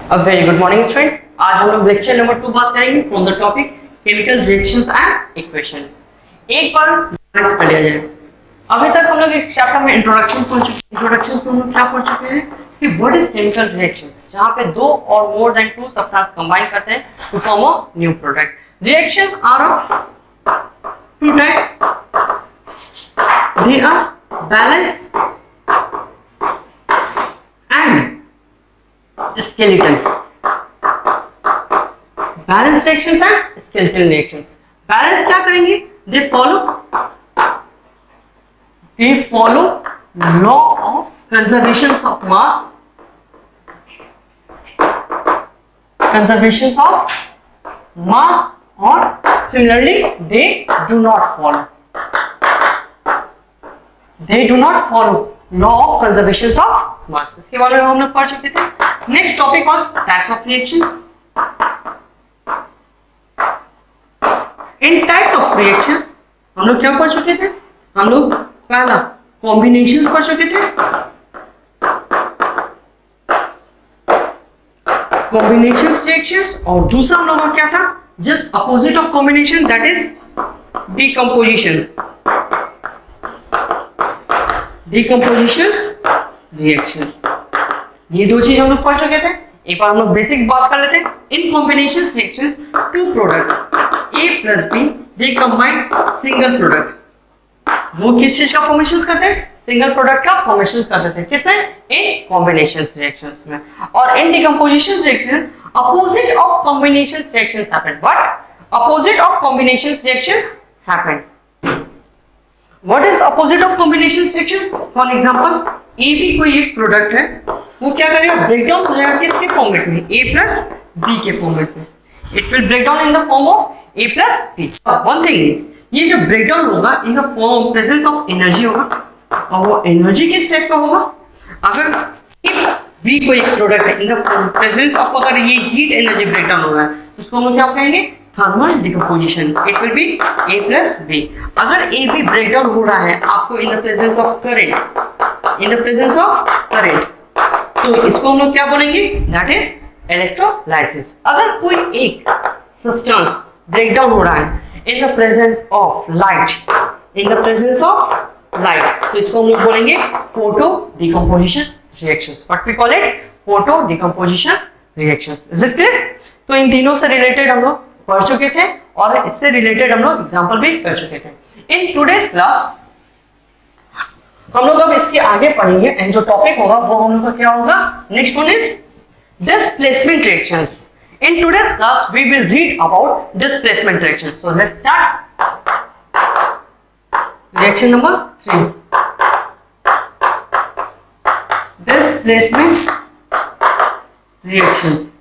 A very good morning students. आज हम लोग लेक्चर नंबर 2 बात करेंगे from the topic chemical reactions and equations. एक बार रिवाइज कर लिया जाए। अभी तक हम लोग इस चैप्टर में इंट्रोडक्शन पढ़ चुके हैं। इंट्रोडक्शन में हम लोग क्या पढ़ चुके हैं कि व्हाट इज केमिकल रिएक्शंस, जहां पे दो और more than two substance combine करते हैं to form a new product. Reactions are of two type, they are balance and skeleton. Balanced reactions and skeletal reactions. Balance क्या करेंगे? They follow law of conservation of mass. Conservations of mass, or similarly they do not follow. They do not follow law of conservations of mass. इसके बारे में हम लोग पढ़ चुके थे। Next topic was types of reactions. In types of reactions हम लोग क्या पढ़ चुके थे? हम लोग पहला कॉम्बिनेशंस पढ़ चुके थे। कॉम्बिनेशंस रिएक्शंस, और दूसरा हम लोगों का क्या था? Just opposite of combination, that is decomposition. Decompositions reactions, ये दो चीज हम लोग पढ़ चुके थे। एक बार हम लोग बेसिक्स बात कर लेते हैं। In combinations reaction two product A plus B they combine single product. वो किस चीज का फॉर्मेशंस करते हैं? सिंगल प्रोडक्ट का फॉर्मेशंस करते थे। किसमें? इन कॉम्बिनेशंस रिएक्शंस में। और in decomposition reaction opposite of combinations reactions happen. What? Opposite of combinations reactions happen. What is the opposite of combination reaction? For example, AB कोई एक प्रोडक्ट है, वो क्या करेगा? ब्रेक डाउन हो जाएगा किसके फॉर्मेट में? A प्लस B के फॉर्मेट में। It will break down in the form of A plus B. One thing is, ये जो ब्रेक डाउन होगा in the form presence of energy होगा, और वो एनर्जी किस टाइप का होगा? अगर B कोई एक प्रोडक्ट है in the presence of, अगर ये हीट एनर्जी ब्रेक डाउन हो रहा है, उसको हम क्या कहेंगे? Thermal decomposition. It will be A plus B। अगर AB ब्रेकडाउन हो रहा है आपको in the presence of current, in the presence of current, तो इसको हम लोग क्या बोलेंगे? That is electrolysis. अगर कोई एक सब्सटेंस ब्रेकडाउन हो रहा है in the presence of light, in the presence of light, तो इसको हम लोग बोलेंगे photo decomposition reactions. What we call it? Photo decomposition reactions. Is it clear? तो इन तीनों से रिलेटेड हम लोग पढ़ चुके थे और इससे रिलेटेड हम लोग एग्जांपल भी कर चुके थे। इन टुडेस क्लास हम लोग अब इसके आगे पढ़ेंगे, एंड जो टॉपिक होगा वो हम लोग का क्या होगा? Next one is displacement reactions. In today's class we will read about displacement reactions. So let's start. Reaction number 3, displacement reactions.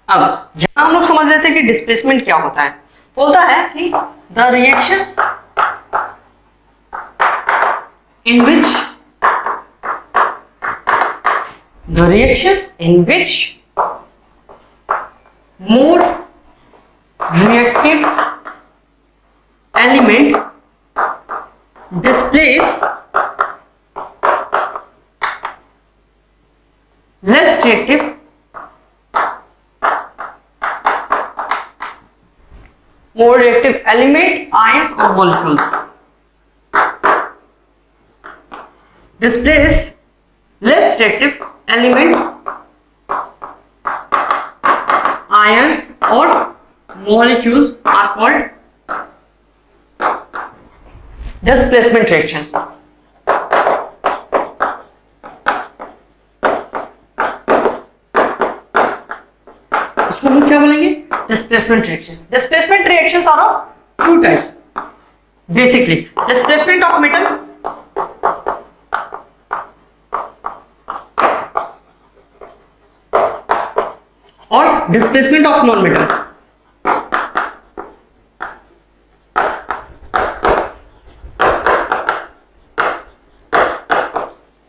अब जहां हम लोग समझ लेते हैं कि डिस्प्लेसमेंट क्या होता है। बोलता है कि the reactions in which more reactive element displace less reactive more reactive element, ions or molecules. Displace less reactive element, ions or molecules are called displacement reactions. इसको हम क्या बोलेंगे? Displacement reaction. Displacement reactions are of two types. Basically, displacement of metal or displacement of non-metal.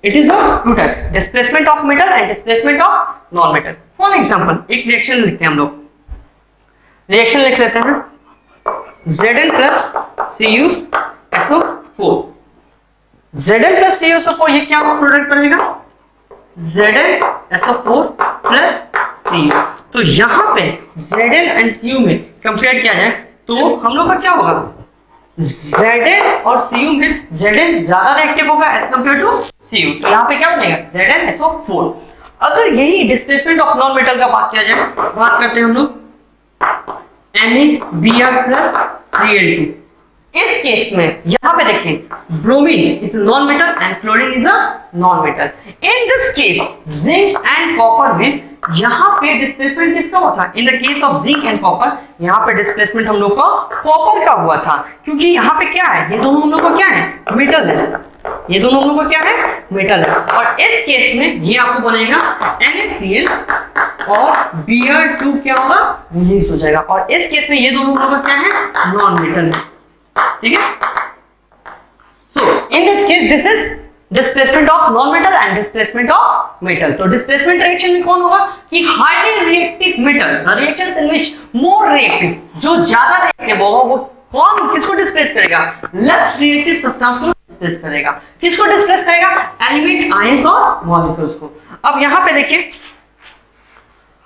It is of two types: displacement of metal and displacement of non-metal. For example, एक reaction लिखते हैं हम लोग। Reaction लिख लेते हैं Zn plus CuSO4। Zn plus CuSO4 ये क्या प्रोडक्ट बनेगा? ZnSO4 plus Cu। तो यहाँ पे Zn एंड Cu में कंपेयर किया जाए तो हम लोग का क्या होगा, Zn और Cu में Zn ज्यादा रिएक्टिव होगा एज कंपेयर टू Cu। तो यहाँ पे क्या बनेगा, ZnSO4। अगर यही डिस्प्लेसमेंट ऑफ नॉन मेटल का बात किया जाए, बात करते हैं हम लोग NaBr प्लस Cl2। इस केस में यहां पे देखें bromine is non metal and chlorine is a non metal. In this case zinc and copper में यहां पे डिस्प्लेसमेंट किसका हुआ था, in the case of zinc and copper यहां पे डिस्प्लेसमेंट हम लोग का कॉपर का हुआ था, क्योंकि यहां पे क्या है, ये दोनों हम लोग का क्या है, मेटल है, ये दोनों हम लोग का क्या है, मेटल है। और इस केस में ये आपको बनेगा NaCl और Br2 क्या होगा, रिलीज हो जाएगा। और इस केस में ये दोनों हम लोग का क्या है, नॉन मेटल है, ठीक है। So in this case this is displacement of non metal and displacement of metal. तो डिस्प्लेसमेंट रिएक्शन में कौन होगा कि highly reactive metal, the reactions in which more reactive, जो ज्यादा रिएक्टिव होगा वो कौन किसको डिस्प्लेस करेगा, लेस रिएक्टिव सब्सटेंस को डिस्प्लेस करेगा। किसको डिस्प्लेस करेगा, एलिमेंट आयंस और मॉलिक्यूल्स को। अब यहां पे देखिए,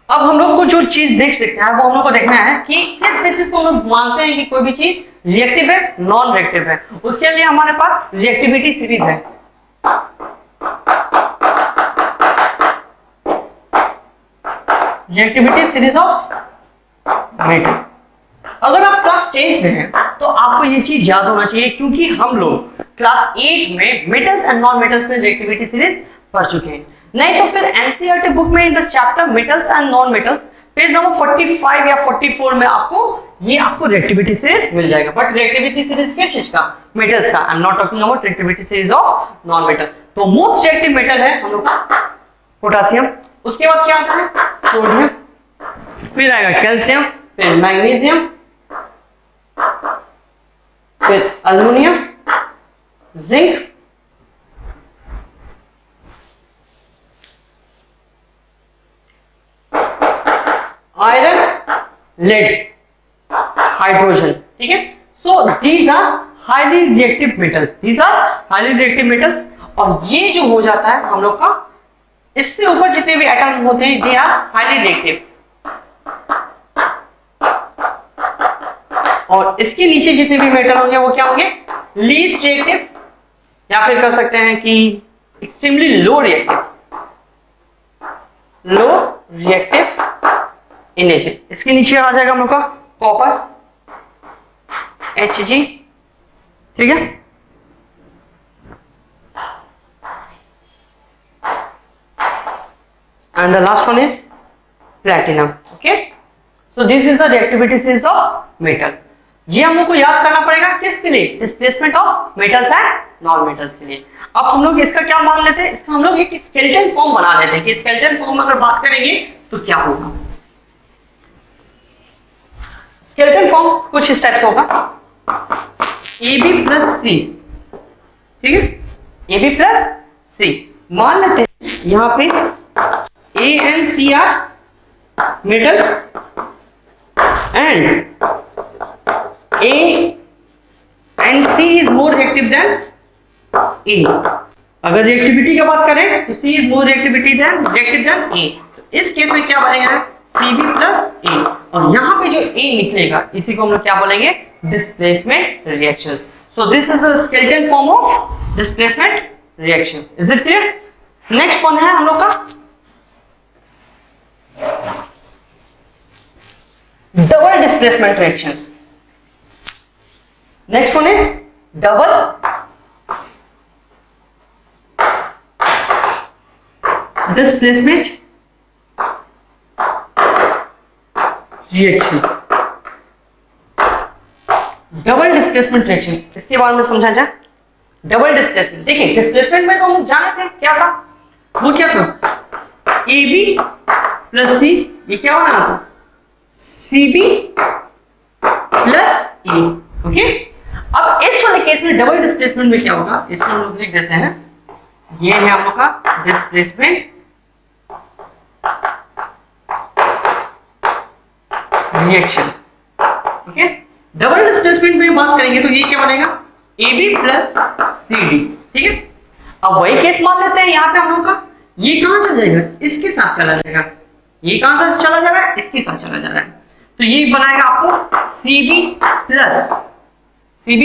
अब हम लोग को जो चीज देख सकते हैं वो हम लोग को देखना है कि किस बेसिस पे हम लोग मानते हैं कि कोई भी चीज रिएक्टिव है, नॉन रिएक्टिव है। उसके लिए हमारे पास रिएक्टिविटी सीरीज है। Reactivity series of metal. अगर आप क्लास 10 में हैं तो आपको ये चीज याद होना चाहिए, क्योंकि हम लोग क्लास 8 में मेटल्स एंड नॉन मेटल्स में रिएक्टिविटी सीरीज पढ़ चुके हैं। नहीं तो फिर एनसीईआरटी बुक में in the chapter metals and non metals page number 45 या 44 में आपको रिएक्टिविटी सीरीज मिल जाएगा। बट रिएक्टिविटी सीरीज किस चीज का, मेटल्स का। I am not talking about reactivity series of non metal. तो मोस्ट रिएक्टिव मेटल है हम लोग का पोटेशियम। उसके बाद क्या आता है, सोडियम, फिर आएगा कैल्शियम, फिर मैग्नीशियम, फिर aluminium, zinc, iron, lead, hydrogen, ठीक है। So these are highly reactive metals, these are highly reactive metals. और ये जो हो जाता है हम लोग का, इससे ऊपर जितने भी एटम होते हैं दे आर हाईली रिएक्टिव, और इसके नीचे जितने भी मेटल होंगे वो क्या होंगे, लीस्ट रिएक्टिव, या फिर कर सकते हैं कि extremely low reactive, low reactive in nature. इसके नीचे आ जाएगा हम लोग का कॉपर, Hg, ठीक है। And the last one is platinum, okay? So this is the reactivity series of metal. ये हम लोग को याद करना पड़ेगा किसके लिए, displacement of metals and non metals के लिए। अब हम लोग इसका क्या मान लेते हैं, इसका हम लोग एक स्केलेटन फॉर्म बना लेते हैं कि स्केलेटन फॉर्म अगर बात करेंगे तो क्या होगा। स्केलेटन फॉर्म कुछ इस टाइप से होगा, AB प्लस C, ठीक है, AB प्लस C। मान लेते हैं यहां पे A and C are metal and A and C is more reactive than A। अगर रिएक्टिविटी की बात करें तो C is more reactive than A। तो इस केस में क्या बनेगा, Cb प्लस A। और यहाँ पे जो A निकलेगा इसी को हम लोग क्या बोलेंगे, displacement reactions. So this is the skeleton form of displacement reactions. Is it clear? Next one है हम लोग का double displacement reactions. Next one is double displacement reactions. Double displacement reactions, इसके बारे में समझा जाए। डबल डिस्प्लेसमेंट, देखिए डिस्प्लेसमेंट में तो हम लोग जाने थे क्या था, वो क्या था, AB प्लस C, ये क्या बना था, CB प्लस A, ओके। अब इस वाले केस में डबल डिस्प्लेसमेंट में क्या होगा, इसको हम लोग लिख देते हैं, ये है हम लोग का displacement reactions, okay. Double displacement में बात करेंगे तो ये क्या बनेगा, AB प्लस CD, ठीक है। अब वही केस मान लेते हैं यहाँ पे हम लोग का ये कहां चला जाएगा, इसके साथ चला जाएगा, ये कहां से चला जा रहा है, इसके साथ चला जा रहा है, तो ये बनाएगा आपको Cb प्लस Ed।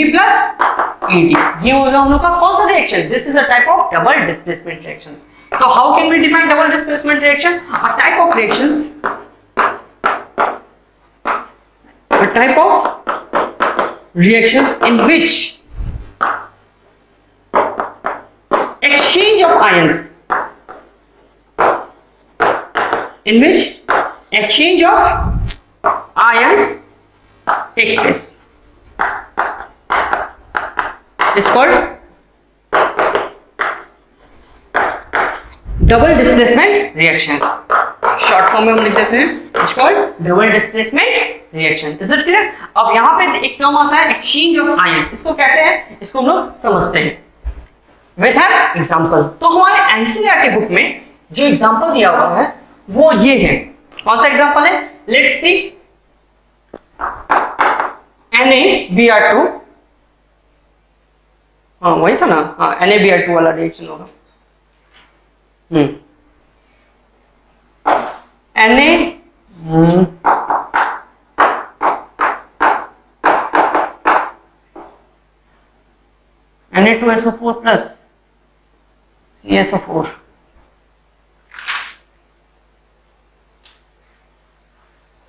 ये होगा हम लोग का कौन सा reaction, this is a type of double displacement reactions. तो how can we define double displacement reaction, a type of reactions, a type of reactions in which exchange of ions, take place is called double displacement reactions। Short form में हम लिख देते हैं, it's called double displacement reaction. Is it clear? अब यहाँ पे एक term आता है एक्सचेंज ऑफ आयंस, इसको कैसे है, इसको हम लोग समझते हैं विद एन एग्जांपल। तो हमारे एनसीईआरटी बुक में जो एग्जांपल दिया हुआ है वो ये है, कौन सा एग्जांपल है, लेट्स सी NaBr2, हाँ वही था ना, हाँ NaBr2 वाला रिएक्शन होगा। Na2SO4 plus CSO4,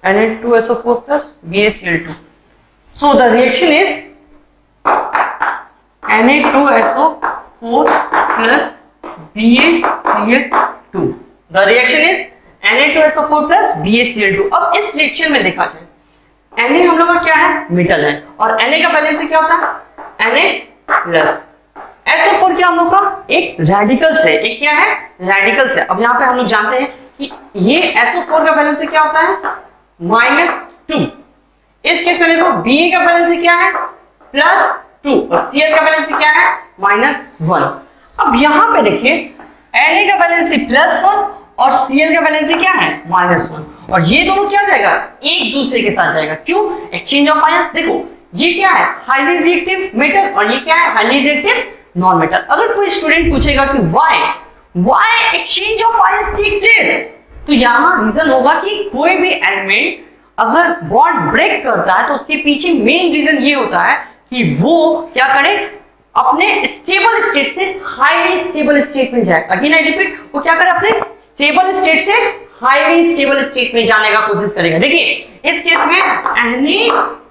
Na2SO4 plus BaCl2. So the reaction is Na2SO4 plus BaCl2. The reaction is Na2SO4 plus BaCl2। अब इस रिएक्शन में देखा जाए, Na हम लोग का क्या है, मेटल है, और Na का बैलेंस से क्या होता है, Na प्लस। SO4 क्या हम लोग का एक रेडिकल्स है, एक क्या है, रेडिकल्स है। अब यहाँ पे हम लोग जानते हैं कि ये SO4 का बैलेंस से क्या होता है, -2। इस केस में देखो Ba का बैलेंस से क्या है, +2, और Cl का बैलेंस से क्या है, -1। अब यहाँ पे देखिए Na का बैलेंस से +1 और Cl का बैलेंस क्या है, -1, और ये दोनों क्या जाएगा, एक दूसरे के साथ जाएगा। क्यों, एक्सचेंज ऑफ आयंस। देखो ये क्या है, हाईली रिएक्टिव मेटल, और ये क्या है, हाईली रिएक्टिव नॉन मेटल। अगर कोई स्टूडेंट पूछेगा कि why exchange of ions take place, तो यहाँ रीजन होगा कि कोई भी एलिमेंट अगर बॉन्ड ब्रेक करता है तो उसके पीछे मेन रीजन ये होता है कि वो क्या करे, अपने स्टेबल स्टेट से हाईली स्टेबल स्टेट में जाए। अगेन आई रिपीट, वो क्या करे, अपने स्टेबल स्टेट से हाईली स्टेबल स्टेट में जाने का कोशिश करेगा। देखिए इस केस में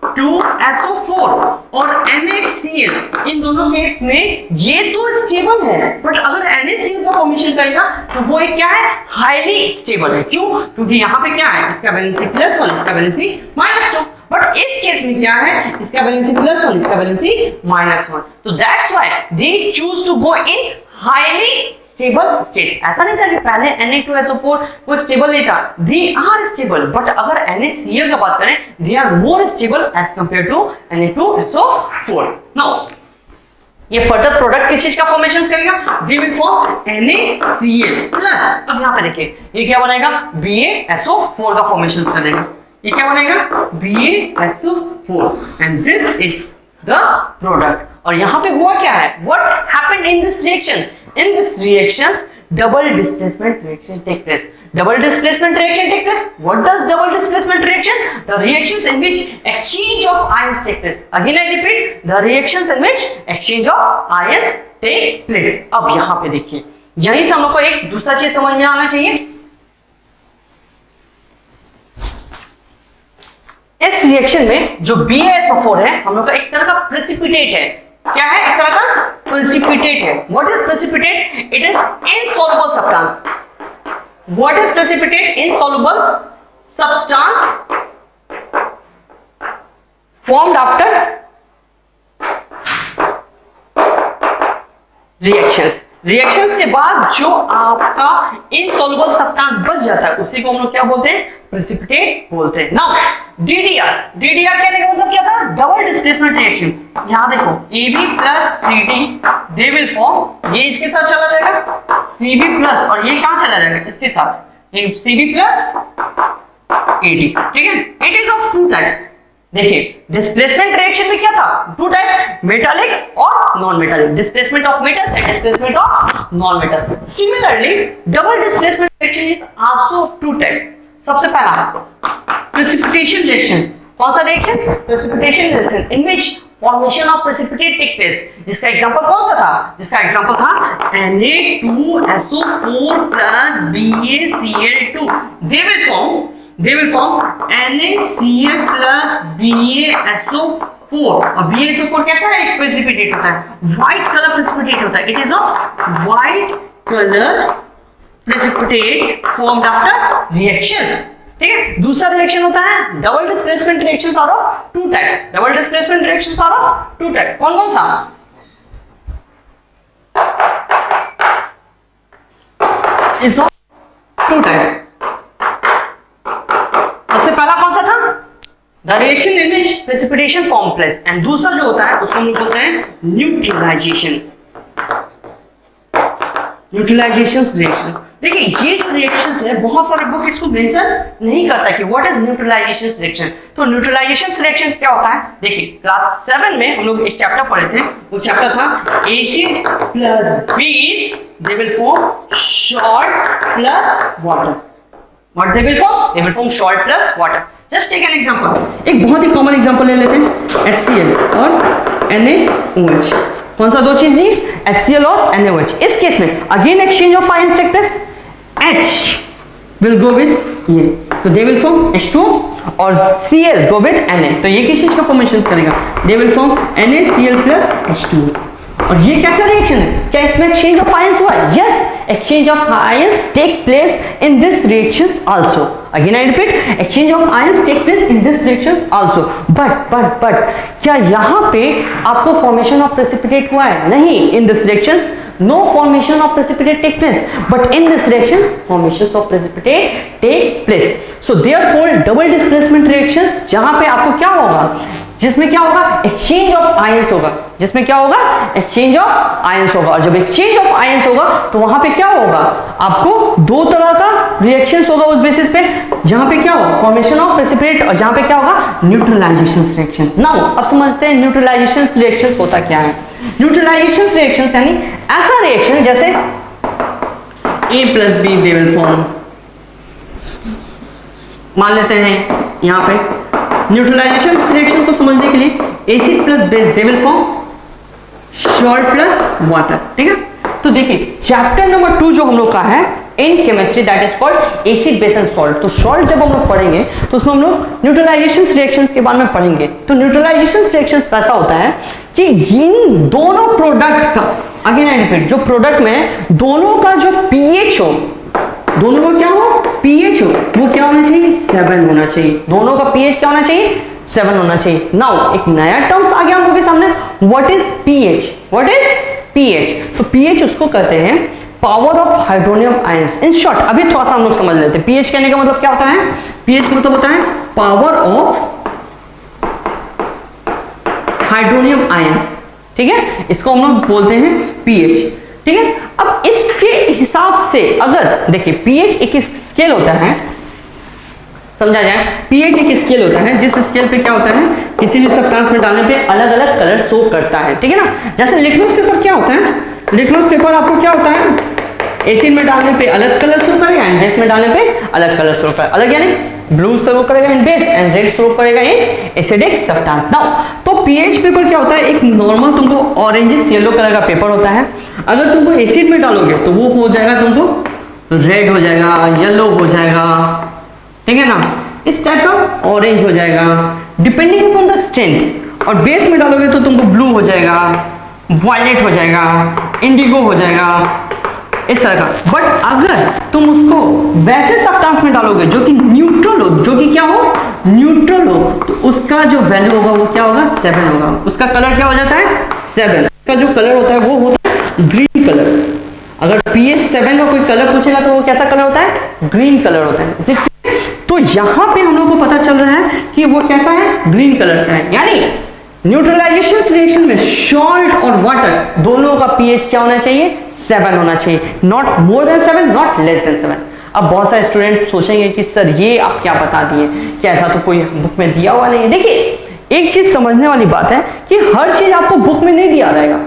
Na2SO4 और NaCl, इन दोनों केस में ये तो स्टेबल है, बट अगर NaCl का फॉर्मेशन करेगा तो वो एक क्या है, हाईली स्टेबल है। क्यों, क्योंकि यहाँ पे क्या है, इसका वैलेंसी +1, इसका वैलेंसी -2, बट इस केस में क्या है, इसका वैलेंसी +1, इसका वैलेंसी -1। तो that's why they choose to go in highly stable state. ऐसा नहीं था कि पहले Na2SO4 वो स्टेबल नहीं था, दे आर स्टेबल, बट अगर NaCl का बात करें, they are more stable as compare to Na2SO4। Now ये फर्दर प्रोडक्ट किस चीज का फॉर्मेशन करेगा, they will form NaCl plus. अब यहाँ पे देखिए ये क्या बनेगा, BaSO4 का फॉर्मेशन कर देगा। ये क्या बनेगा, BaSO4, and this is the product. और यहाँ पे हुआ क्या है, what happened in this reaction, in this reactions double displacement reaction take place. Double displacement reaction take place. What does double displacement reaction, the reactions in which exchange of ions take place. Again I repeat, the reactions in which exchange of ions take place. अब यहाँ पे देखिए, यहीं से हम लोग को एक दूसरा चीज समझ में आना चाहिए। इस रिएक्शन में जो BaSO4 है हम लोग का एक तरह का प्रेसिपिटेट है। क्या है, एक तरह का प्रेसिपिटेट है। What is precipitate, it is insoluble substance. What is precipitate, insoluble substance formed after reactions के बाद जो आपका इनसॉल्युबल सब्सटेंस बच जाता है उसी को हम लोग क्या बोलते हैं, प्रेसिपिटेट बोलते हैं। नाउ डीडीआर कहने का मतलब क्या था, डबल डिस्प्लेसमेंट रिएक्शन। यहां देखो AB plus CD they will form, ये इसके साथ चला जाएगा CB प्लस, और ये कहां चला जाएगा, इसके साथ, ये CB प्लस AD। ठीक है, it is of two type. देखिए डिस्प्लेसमेंट रिएक्शन में क्या था, टू टाइप, मेटालिक और non metallic, displacement of metals and displacement of non metal. Similarly double displacement reaction is also two type. सबसे पहला precipitation reactions. कौन सा रिएक्शन? Precipitation reaction in which formation of precipitate take place. जिसका example कौन सा था? जिसका एग्जांपल था Na2SO4 plus BaCl2। they will form NaCl plus BaSO4। और BaSO4 कैसा है? एक प्रेसिपिटेट होता है, व्हाइट कलर प्रेसिपिटेट होता है। It is of white colour precipitate formed after reactions. ठीक है। दूसरा रिएक्शन होता है double displacement reactions are of two type. Double displacement reactions are of two type. कौन कौन सा? Is of two type. सबसे पहला कौन सा था? The reaction in which precipitation form place. And दूसरा जो होता है उसको हम लोग बोलते हैं न्यूट्रलाइजेशन। Neutralisation reaction. देखिए ये जो रिएक्शंस है बहुत सारे बुक इसको मेंशन नहीं करता कि व्हाट इज न्यूट्रलाइजेशन रिएक्शन। तो न्यूट्रलाइजेशन रिएक्शन क्या होता है? देखिए क्लास 7 में हम लोग एक चैप्टर पढ़े थे, वो चैप्टर था acid plus base they will form salt plus water. What they will form? They will form salt plus water. Just take an example. एक बहुत ही कॉमन एग्जांपल ले लेते हैं HCl और NaOH। कौन सा दो चीज ली? HCl और NaOH। इस केस में again exchange of ions take place. H will go with ये, तो they will form H2 और Cl go with Na। तो ये किस चीज का फॉर्मेशन करेगा? They will form NaCl plus H2। और ये कैसा रिएक्शन है? क्या इसमें एक्सचेंज ऑफ आयंस हुआ? Yes, exchange of ions take place in this reactions also. Again I repeat, exchange of ions take place in this reactions also. But क्या यहाँ पे आपको फॉर्मेशन ऑफ प्रेसिपिटेट हुआ है? नहीं। इन this reactions no formation of precipitate take place, but in this reactions formations of precipitate take place. So therefore double displacement reactions जहां पे आपको क्या होगा? जिसमें क्या होगा? एक्सचेंज ऑफ आयंस होगा। जिसमें क्या होगा? एक्सचेंज ऑफ आयंस होगा। और जब एक्सचेंज ऑफ आयंस होगा तो वहां पे क्या होगा? आपको दो तरह का रिएक्शंस होगा उस बेसिस पे, जहां पे क्या होगा? फॉर्मेशन ऑफ प्रेसिपिटेट और जहां पे क्या होगा? Neutralisation reaction. नाउ अब समझते हैं न्यूट्रलाइजेशन रिएक्शंस होता क्या है। न्यूट्रलाइजेशन रिएक्शंस यानी ऐसा रिएक्शन जैसे A plus B they will form. मान लेते हैं यहां पे न्यूट्रलाइजेशन रिएक्शन को समझने के लिए acid plus base they will form salt plus water. ठीक है। तो देखिए चैप्टर नंबर 2 जो हम लोग का है in chemistry that is called acid base and salt. तो सॉल्ट जब हम लोग पढ़ेंगे तो उसमें हम लोग न्यूट्रलाइजेशन रिएक्शंस के बारे में पढ़ेंगे। तो न्यूट्रलाइजेशन रिएक्शंस ऐसा होता है कि इन दोनों प्रोडक्ट का, अगेन आई रिपीट, जो प्रोडक्ट में दोनों का जो पीएच हो, दोनों का क्या हो? पीएच हो, वो क्या होना चाहिए? 7 होना चाहिए। दोनों का पीएच क्या होना चाहिए? 7 होना चाहिए। नाउ एक नया टर्म्स आ गया हम लोग के सामने, what is pH? What is pH? तो पीएच उसको कहते हैं power of hydronium ions. In short अभी थोड़ा सा हम लोग समझ लेते हैं पीएच कहने का मतलब क्या होता है। पीएच मतलब होता है पावर ऑफ हाइड्रोनियम आयंस। ठीक है, इसको हम लोग बोलते हैं पीएच। ठीक है। अब इसके हिसाब से अगर देखिए पीएच एक स्केल होता है, समझा जाए, पीएच एक स्केल होता है जिस स्केल पे क्या होता है, किसी भी सब्सटेंस में डालने पे अलग अलग कलर शो करता है। ठीक है ना। जैसे लिटमस पेपर क्या होता है, लिटमस पेपर आपको क्या होता है, एसिड में डालने पे अलग कलर शो करेगा एंड बेस में डालने पे अलग कलर शो करेगा। अलग यानी ब्लू शो करेगा इन बेस एंड रेड शो करेगा इन एसिडिक सब्सटेंस। नाउ तो पीएच पेपर क्या होता है, एक नॉर्मल तुमको ऑरेंजिश येलो कलर का पेपर होता है। अगर तुमको एसिड में डालोगे तो वो हो जाएगा, तुमको रेड हो जाएगा, येलो हो जाएगा, ठीक है ना, इस टाइप का ऑरेंज हो जाएगा डिपेंडिंग अपॉन द स्ट्रेंथ। और बेस में डालोगे तो तुमको ब्लू हो जाएगा, वायलेट हो जाएगा, इंडिगो हो जाएगा, इस तरह का। बट अगर तुम उसको वैसे सब्सटेंस में डालोगे जो कि न्यूट्रल हो, जो कि क्या हो, न्यूट्रल हो, तो उसका जो वैल्यू होगा वो क्या होगा, 7 होगा। उसका कलर क्या हो जाता है, 7। उसका जो कलर होता है वो होता है ग्रीन कलर। अगर pH 7 का कोई कलर पूछेगा तो वो कैसा कलर होता है, ग्रीन कलर होता है। तो यहां पे हम लोग को पता चल रहा है कि वो कैसा है, ग्रीन कलर का है। यानी न्यूट्रलाइजेशन रिएक्शन में सॉल्ट और वाटर दोनों का pH क्या होना चाहिए, 7 होना चाहिए, not more than 7, not less than 7। अब बहुत सारे स्टूडेंट सोचेंगे कि सर ये आप क्या बता दिए, क्या ऐसा तो कोई बुक में दिया हुआ नहीं है। देखिए एक चीज समझने वाली बात है कि हर चीज आपको बुक में नहीं दिया रहेगा,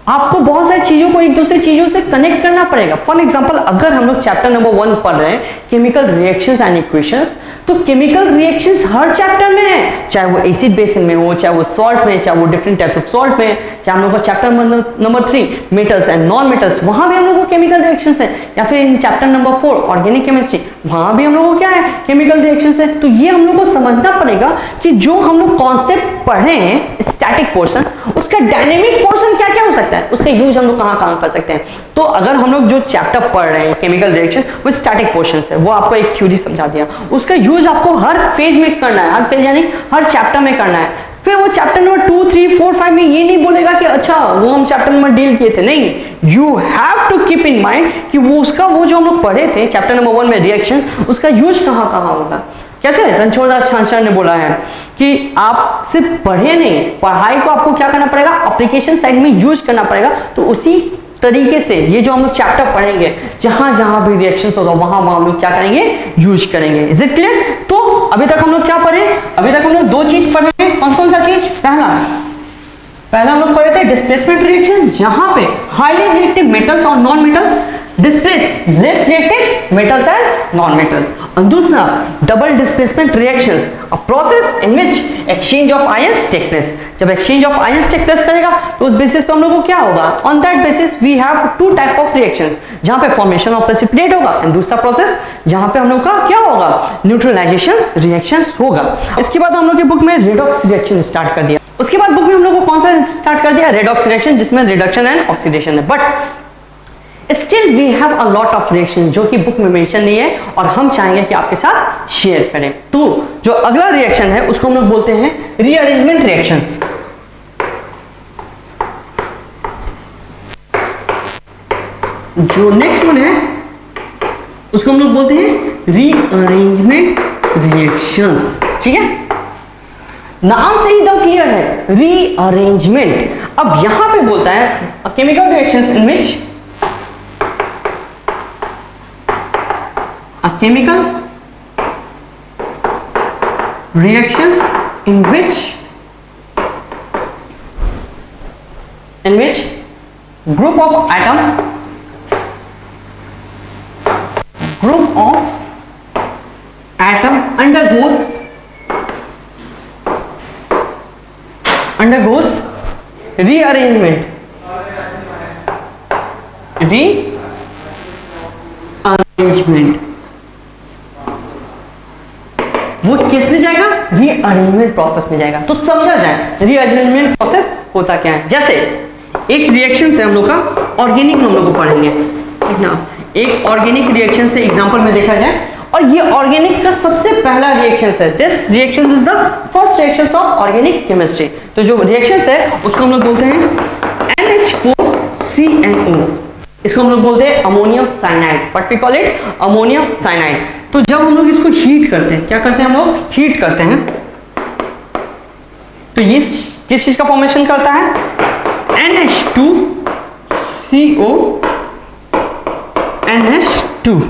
आपको बहुत सारी चीजों को एक दूसरे चीजों से कनेक्ट करना पड़ेगा। फॉर एग्जांपल अगर हम लोग चैप्टर नंबर 1 पढ़ रहे हैं केमिकल रिएक्शंस एंड इक्वेशंस, तो केमिकल रिएक्शंस हर चैप्टर में है, चाहे वो एसिड बेस में हो, चाहे वो सॉल्ट में, चाहे वो डिफरेंट टाइप्स ऑफ सॉल्ट में, चाहे हम लोग का chapter number 3 metals and non metals, वहां भी हम लोग को केमिकल रिएक्शंस है, या फिर in chapter number 4 organic chemistry, वहां भी हम लोग को क्या है, केमिकल रिएक्शंस है। तो ये हम लोग को समझना पड़ेगा कि जो हम लोग कॉन्सेप्ट पढ़े हैं स्टैटिक पोर्शन, उसका डायनेमिक पोर्शन क्या क्या हो सकता है, उसका यूज हम लोग कहां कहां कर सकते हैं। तो अगर हम लोग जो चैप्टर पढ़ रहे हैं केमिकल रिएक्शन वो स्टैटिक पोर्शन है, वो आपको एक थ्योरी समझा दिया, उसका यूज आपको हर फेज में करना है, हर फेज यानी हर चैप्टर में करना है। फिर वो चैप्टर नंबर 2, 3, 4, 5 में ये नहीं बोलेगा कि अच्छा वो हम चैप्टर नंबर डील किए थे, नहीं, you have to keep in mind कि वो जो हम लोग पढ़े थे चैप्टर नंबर 1 में रिएक्शन, उसका यूज कहां कहां होगा। कैसे रणछोड़ दास छांछड़ ने बोला है कि आप सिर्फ पढ़े नहीं, पढ़ाई को आपको क्या करना पड़ेगा, एप्लीकेशन साइड में यूज करना पड़ेगा। तो उसी तरीके से ये जो हम लोग चैप्टर पढ़ेंगे, जहां जहां भी रिएक्शंस होगा वहां वहां हम लोग क्या करेंगे, यूज करेंगे। Is it clear? तो अभी तक हम लोग क्या पढ़े, अभी तक हम लोग 2 चीज पढ़े। कौन कौन सा चीज? पहला हम लोग पढ़े थे डिस्प्लेसमेंट रिएक्शन, जहां पे हाईली रिएक्टिव मेटल्स और non metals displace less reactive metals and non metals. और दूसरा double displacement reactions, a process in which exchange of ions take place. जब exchange of ions take place करेगा तो उस basis पे हम लोगों को क्या होगा, on that basis we have 2 type of reactions, जहां पे फॉर्मेशन ऑफ प्रेसिपिटेट होगा एंड दूसरा प्रोसेस जहां पे हम लोग का क्या होगा, न्यूट्रलाइजेशन रिएक्शंस होगा। इसके बाद हम लोग की बुक में रेडॉक्स रिएक्शन स्टार्ट कर दिया। उसके बाद बुक में हम लोग को कौन सा स्टार्ट कर दिया, रेडॉक्स रिएक्शन, जिसमें रिडक्शन एंड ऑक्सीडेशन है। But still we have a lot of reaction जो कि बुक में मेंशन नहीं है और हम चाहेंगे कि आपके साथ शेयर करें। तो जो अगला रिएक्शन है उसको हम लोग बोलते हैं रीअरेंजमेंट रिएक्शंस। जो नेक्स्ट वन है उसको हम लोग बोलते हैं रीअरेंजमेंट रिएक्शंस। ठीक है, नाम से ही एकदम क्लियर है, रीअरेंजमेंट। अब यहां पे बोलता है chemical reactions in which a chemical reactions in which group of atom undergoes rearrangement वो किस में जाएगा, रीअरेंजमेंट प्रोसेस में जाएगा। तो समझा जाए रीअरेंजमेंट प्रोसेस होता क्या है। जैसे एक रिएक्शन से हम लोग का ऑर्गेनिक में हम लोग को पढ़ेंगे, ठीक ना, एक ऑर्गेनिक रिएक्शन से एग्जांपल में देखा जाए, और ये ऑर्गेनिक का सबसे पहला रिएक्शन है। This reaction is the first reaction of organic chemistry. तो जो रिएक्शन है उसको हम लोग बोलते हैं NH4CnO, इसको हम लोग बोलते हैं ammonium cyanide, what we call it, ammonium cyanide. तो जब हम लोग इसको हीट करते हैं, क्या करते हैं हम लोग, हीट करते हैं, तो ये किस चीज का फॉर्मेशन करता है, NH2CO NH2,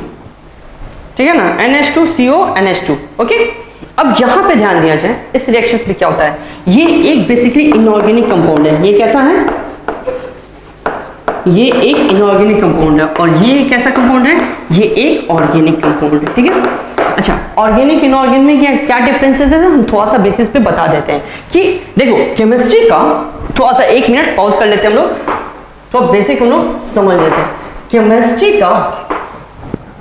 ठीक है ना, NH2CO NH2। ओके, अब यहां पे ध्यान दिया जाए इस रिएक्शन में क्या होता है, ये एक बेसिकली इनऑर्गेनिक कंपाउंड है। ये कैसा है, ये एक इनऑर्गेनिक कंपाउंड है, और ये कैसा कंपाउंड है, ये एक ऑर्गेनिक कंपाउंड है। ठीक है, अच्छा, ऑर्गेनिक इनऑर्गेनिक में क्या डिफरेंसेस है, हम थोड़ा सा बेसिस पे बता देते हैं कि देखो केमिस्ट्री का, थोड़ा सा 1 मिनट पॉज कर लेते हैं हम लोग, तो बेसिक हम लोग समझ लेते हैं। केमिस्ट्री का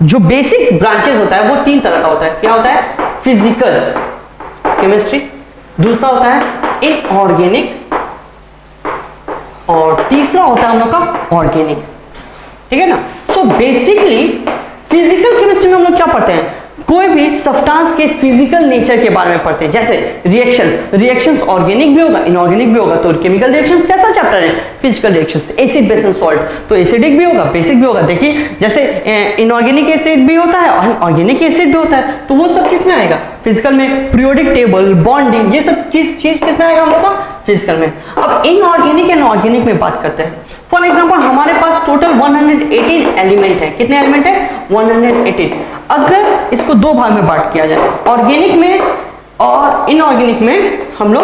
जो बेसिक ब्रांचेस होता है वो 3 तरह का होता है। क्या होता है, फिजिकल केमिस्ट्री, दूसरा होता है इनऑर्गेनिक, और तीसरा होता है हम लोग का ऑर्गेनिक। ठीक है ना, सो बेसिकली फिजिकल केमिस्ट्री में हम लोग क्या पढ़ते हैं, कोई भी सब्सटेंस के फिजिकल नेचर के बारे में पढ़ते हैं। जैसे रिएक्शंस ऑर्गेनिक भी होगा इनऑर्गेनिक भी होगा, तो केमिकल रिएक्शंस कैसा चैप्टर है, physical reactions, acid base and salt, तो एसिडिक भी होगा बेसिक भी होगा। देखिए जैसे इनऑर्गेनिक एसिड भी होता है और ऑर्गेनिक एसिड भी होता है, तो वो सब किस में आएगा, फिजिकल में। पीरियोडिक टेबल, बॉन्डिंग, ये सब किस में आएगा हम लोग का, फिजिकल में। अब इनऑर्गेनिक एंड ऑर्गेनिक में बात करते हैं। फॉर एग्जांपल हमारे पास टोटल 118 एलिमेंट है। कितने एलिमेंट है, 118। अगर इसको 2 भाग में बांट किया जाए, ऑर्गेनिक में और इनऑर्गेनिक में, हम लोग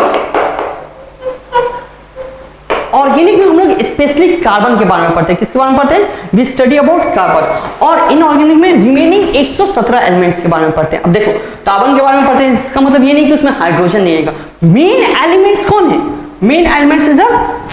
ऑर्गेनिक में हम लोग स्पेशली कार्बन के बारे में पढ़ते हैं। किसके बारे में पढ़ते हैं? We study about carbon. और इनऑर्गेनिक में रिमेनिंग 117 एलिमेंट्स के बारे में पढ़ते हैं। अब देखो कार्बन के बारे में पढ़ते हैं, इसका मतलब ये नहीं कि उसमें हाइड्रोजन नहीं आएगा। मेन एलिमेंट्स कौन है? Main elements is a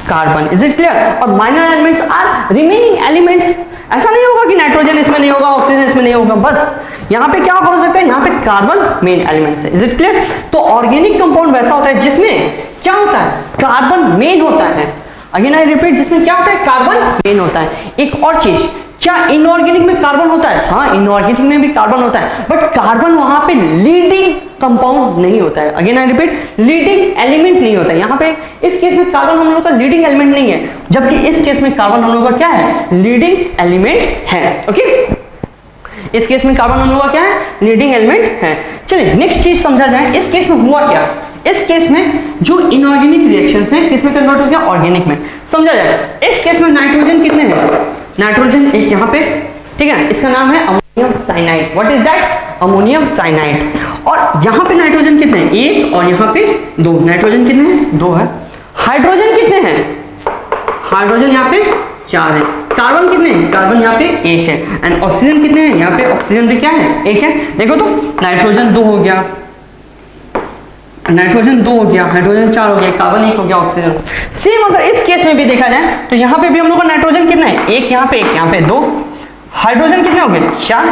carbon. Is it clear? और minor elements are remaining elements. ऐसा नहीं होगा कि नाइट्रोजन इसमें नहीं होगा, ऑक्सीजन इसमें नहीं होगा, बस यहाँ पे क्या हो सकता है, यहाँ पे कार्बन मेन एलिमेंट्स है। Is it clear? तो ऑर्गेनिक कंपाउंड वैसा होता है जिसमें क्या होता है? कार्बन मेन होता है। अगेन आई रिपीट, जिसमें क्या होता है? कार्बन मेन होता है। एक और चीज, क्या इनऑर्गेनिक में कार्बन होता है? हाँ, इनऑर्गेनिक में भी कार्बन होता है, बट कार्बन वहां पे लीडिंग कंपाउंड नहीं होता है। Again I repeat, leading element नहीं होता है। यहाँ पे इस केस में कार्बन हम लोग का लीडिंग एलिमेंट नहीं है, जबकि इस केस में कार्बन हम लोग का क्या है? लीडिंग एलिमेंट है। ओके, इस केस में कार्बन हम लोग का क्या है? लीडिंग एलिमेंट है। चलिए नेक्स्ट चीज समझा जाए। इस केस में हुआ क्या? इस केस में जो इनऑर्गेनिक रिएक्शंस हैं किस में कन्वर्ट हो गया? ऑर्गेनिक में। समझा जाए, इस केस में नाइट्रोजन कितने हैं? नाइट्रोजन एक यहाँ पे, ठीक है, इसका नाम है ammonium cyanide. What is that? Ammonium cyanide. और यहाँ पे नाइट्रोजन कितने हैं? एक, और यहाँ पे दो। नाइट्रोजन कितने हैं? दो है। हाइड्रोजन कितने हैं? हाइड्रोजन यहाँ पे चार है। कार्बन कितने हैं? कार्बन यहाँ पे एक है। एंड ऑक्सीजन कितने हैं? यहाँ पे ऑक्सीजन भी क्या है? एक है। देखो तो नाइट्रोजन दो हो गया, नाइट्रोजन दो हो गया, हाइड्रोजन चार हो गया, कार्बन एक हो गया, ऑक्सीजन। सेम अगर इस केस में भी देखा जाए तो यहाँ पे भी हम लोग का नाइट्रोजन कितना है? एक यहाँ पे, एक यहाँ पे, दो। हाइड्रोजन कितने हो गए? चार।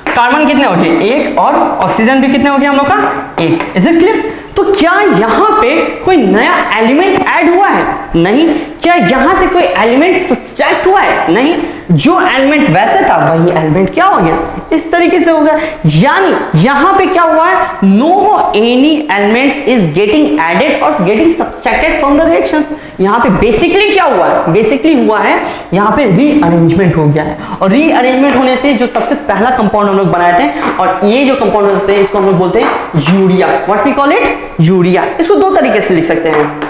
कार्बन कितने हो गए? एक। और ऑक्सीजन भी कितने हो गया हम लोग का? एक। Is it clear? तो क्या यहाँ पे कोई नया एलिमेंट ऐड हुआ है? नहीं। क्या यहाँ से कोई एलिमेंट सब्सट्रैक्ट हुआ है? नहीं। जो एलिमेंट वैसे था वही एलिमेंट क्या हो गया? इस तरीके से हो गया। यानी यहाँ पे क्या हुआ है? No any elements is getting added और getting subtracted from the reactions. यहाँ पे बेसिकली क्या हुआ है? बेसिकली हुआ है यहाँ पे रीअरेंजमेंट हो गया है। और रीअरेंजमेंट होने से जो सबसे पहला कंपाउंड हम लोग बनाए थे, और ये जो कंपाउंड होते हैं इसको हम लोग बोलते हैं urea. What we call it? Urea. इसको दो तरीके से लिख सकते हैं,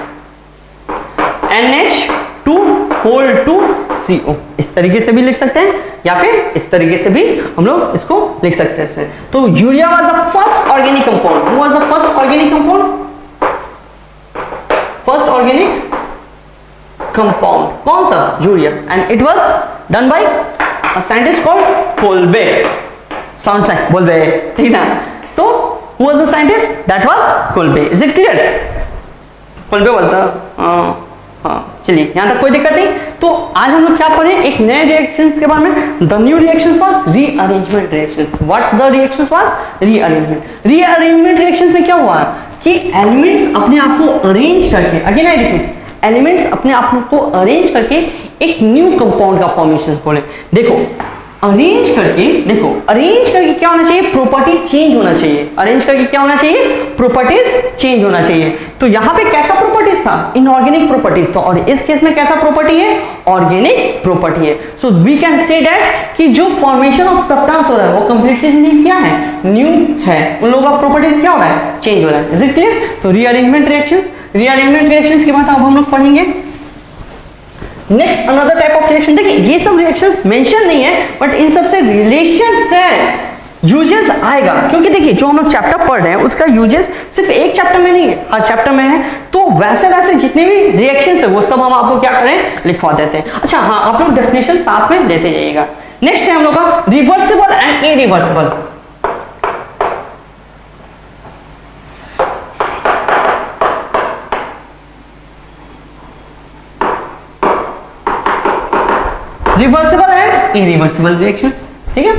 NH2CO, इस तरीके से भी लिख सकते हैं, या फिर इस तरीके से भी हम लोग इसको लिख सकते हैं। तो urea was the first organic compound. Who was the first organic compound? First organic compound कौन सा? Urea. And it was done by a scientist called Kolbe. Sounds like बोलबे, ठीक ना? तो who was the scientist? that was Kolbe. is it clear? Kolbe बोलता। हाँ, चलिए यहाँ तक कोई दिक्कत नहीं। तो आज हम लोग क्या पढ़े? एक नए रिएक्शंस के बारे में। The new reactions was rearrangement reactions. What the reactions was? Rearrangement. Rearrangement reactions में क्या हुआ कि एलिमेंट्स अपने आप को अरेंज करके, अगेन आई रिपीट, एलिमेंट्स अपने आप को अरेंज करके एक न्यू कंपाउंड का फॉर्मेशन बोले। देखो अरेंज करके, देखो अरेंज करके क्या होना चाहिए? प्रॉपर्टी चेंज होना चाहिए। अरेंज करके क्या होना चाहिए? प्रॉपर्टीज चेंज होना चाहिए। तो यहाँ पे कैसा प्रॉपर्टीज था? Inorganic properties. तो और इस केस में कैसा प्रॉपर्टी है? ऑर्गेनिक प्रॉपर्टी है। So we can say that कि जो फॉर्मेशन ऑफ सब्सटेंस हो रहा है वो कंप्लीटली क्या है? न्यू है। उन लोगों का प्रॉपर्टीज क्या हो रहा है? चेंज हो रहा है। Is it clear? तो रीअरेंजमेंट रिएक्शंस, रीअरेंजमेंट रिएक्शंस के बाद अब हम लोग पढ़ेंगे next another type of reaction. देखिए ये सब रिएक्शंस मेंशन नहीं है, बट इन सब से रिलेशंस है, यूजेस आएगा। क्योंकि देखिए जो हम लोग चैप्टर पढ़ रहे हैं उसका यूजेस सिर्फ एक चैप्टर में नहीं है, हर चैप्टर में है। तो वैसे वैसे जितने भी रिएक्शंस है वो सब हम आपको क्या करें? लिखवा देते हैं। अच्छा हाँ, आप लोग डेफिनेशन साथ में लेते जाइएगा। नेक्स्ट है हम लोग का reversible and irreversible. Reversible and irreversible reactions, ठीक है।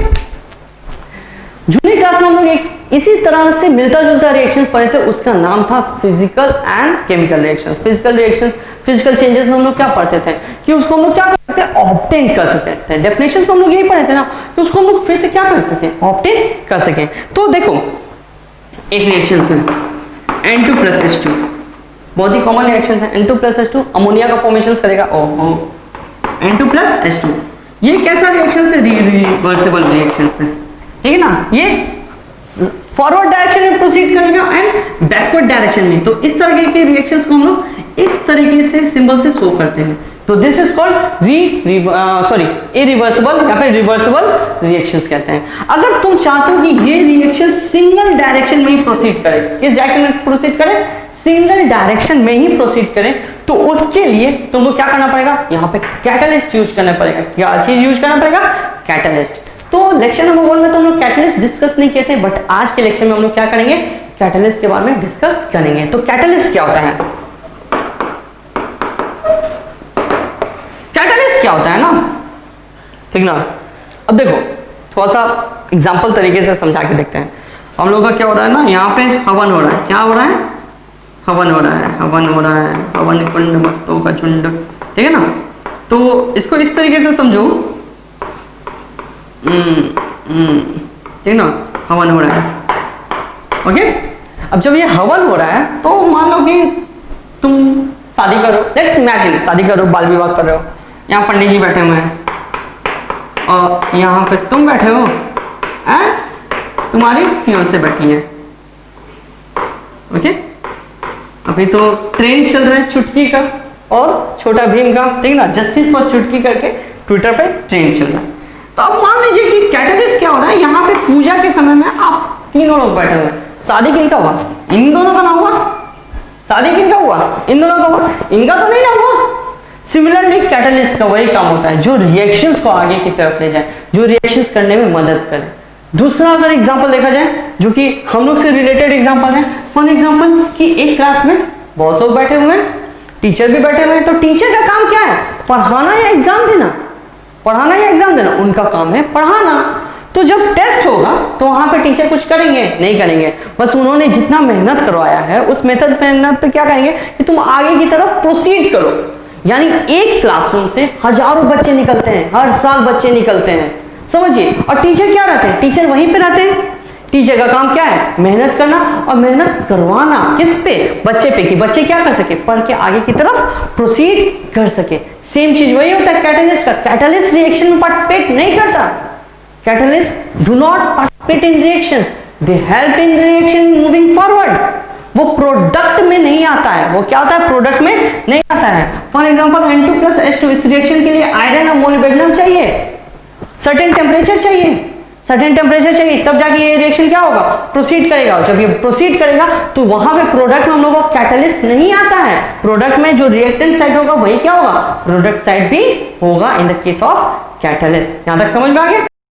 जूनियर क्लास में हम लोग एक इसी तरह से मिलता जुलता रिएक्शंस पढ़े थे, उसका नाम था physical and chemical reactions. Physical reactions, physical changes में हम लोग क्या पढ़ते थे कि उसको हम लोग क्या कर सकते हैं? ऑब्टेन कर सकते हैं। डेफिनेशंस में हम लोग यही पढ़े थे ना कि उसको हम लोग फिर से क्या कर सकें? ऑब्टेन कर सकें। तो देखो एक रिएक्शन है N2+H2, बहुत ही कॉमन रिएक्शन है। N2+H2 अमोनिया का फॉर्मेशन करेगा N2+H2। ये कैसा रिएक्शन है? रिवर्सिबल रिएक्शन है, ठीक है ना। ये फॉरवर्ड डायरेक्शन में प्रोसीड करेगा एंड बैकवर्ड डायरेक्शन में। तो इस तरह के रिएक्शंस को हम लोग इस तरीके से सिंबल से शो करते हैं। तो दिस इज कॉल्ड इरिवर्सिबल या फिर रिवर्सिबल रिएक्शंस कहते हैं। अगर तुम चाहते हो कि ये रिएक्शन सिंगल डायरेक्शन में ही प्रोसीड करे, किस डायरेक्शन में प्रोसीड करे, सिंगल डायरेक्शन में ही प्रोसीड करें, तो उसके लिए तुमको क्या करना पड़ेगा, यहाँ पे कैटलिस्ट यूज करना पड़ेगा। क्या चीज यूज करना पड़ेगा, कैटलिस्ट। तो लेक्चर नंबर 1 में तो हम लोग कैटलिस्ट डिस्कस नहीं किए थे, बट आज के लेक्चर में हम लोग क्या करेंगे, कैटलिस्ट के बारे में डिस्कस करेंगे। तो कैटलिस्ट क्या होता है, कैटलिस्ट क्या होता है ना, ठीक ना। अब देखो थोड़ा सा एग्जांपल तरीके से समझा के देखते हैं। हम लोग का क्या हो रहा है ना, यहाँ पे हवन हो रहा है, क्या हो रहा है, हवन हो रहा है, हवन हो रहा है, हवन कुंड मस्तों का झुंड, ठीक है ना। तो इसको इस तरीके से समझो, ठीक ना, हवन हो रहा है, ओके। अब जब ये हवन हो रहा है तो मान लो कि तुम शादी करो, लेट्स इमेजिन शादी करो, बाल विवाह कर रहे हो, यहाँ पंडित जी बैठे हुए हैं और यहाँ पे तुम बैठे हो, तुम्हारी फियांसे बैठी है, ओके। अभी तो ट्रेंड चल रहा है चुटकी का और छोटा भीम का, ठीक ना, जस्टिस फॉर चुटकी करके ट्विटर पे ट्रेंड चल रहा है। तो अब मान लीजिए कि कैटलिस्ट क्या हो रहा है, यहाँ पे पूजा के समय में आप तीनों लोग बैठे हुए हैं, शादी किनका हुआ, इन दोनों का ना हुआ, शादी किनका हुआ, इन दोनों का हुआ, इनका तो नहीं ना हुआ। सिमिलरली कैटलिस्ट का वही काम होता है, जो रिएक्शंस को आगे की तरफ ले जाए, जो रिएक्शंस करने में मदद करे। दूसरा अगर एग्जांपल देखा जाए जो कि हम लोग से रिलेटेड एग्जांपल है, फॉर एग्जांपल कि एक क्लास में बहुत लोग बैठे हुए हैं, टीचर भी बैठे हुए हैं, तो टीचर का काम क्या है, पढ़ाना या एग्जाम देना, पढ़ाना या एग्जाम देना, उनका काम है पढ़ाना। तो जब टेस्ट होगा तो वहां पे टीचर कुछ करेंगे नहीं करेंगे, बस उन्होंने जितना मेहनत करवाया है उस मेहनत पे क्या करेंगे कि तुम आगे की तरफ प्रोसीड करो। यानी एक क्लासरूम से हजारों बच्चे निकलते हैं, हर साल बच्चे निकलते हैं, समझिए। और टीचर क्या रहते हैं, टीचर वहीं पे रहते हैं। टीचर का काम क्या है, मेहनत करना और मेहनत करवाना, किस पे, बच्चे पे, कि बच्चे क्या कर सके, पढ़ के आगे की तरफ प्रोसीड कर सके। सेम चीज वही होता है कैटलिस्ट का। कैटलिस्ट रिएक्शन में पार्टिसिपेट नहीं करता, catalyst do not participate in reactions, they help in reaction moving forward. वो प्रोडक्ट में नहीं आता है, वो क्या होता है, प्रोडक्ट में नहीं आता है। फॉर एग्जांपल N2+H2, इस रिएक्शन के लिए आयरन और मोलिब्डेनम चाहिए, सर्टेन टेम्परेचर चाहिए, सर्टेन टेम्परेचर चाहिए, तब जाके ये रिएक्शन क्या होगा, प्रोसीड करेगा। जब ये प्रोसीड करेगा तो वहां पे प्रोडक्ट में हम लोगों को कैटलिस्ट नहीं आता है, प्रोडक्ट में जो रिएक्टेंट साइड होगा वही क्या होगा, प्रोडक्ट साइड भी होगा in the case of catalyst. यहां तक समझ में आ गया।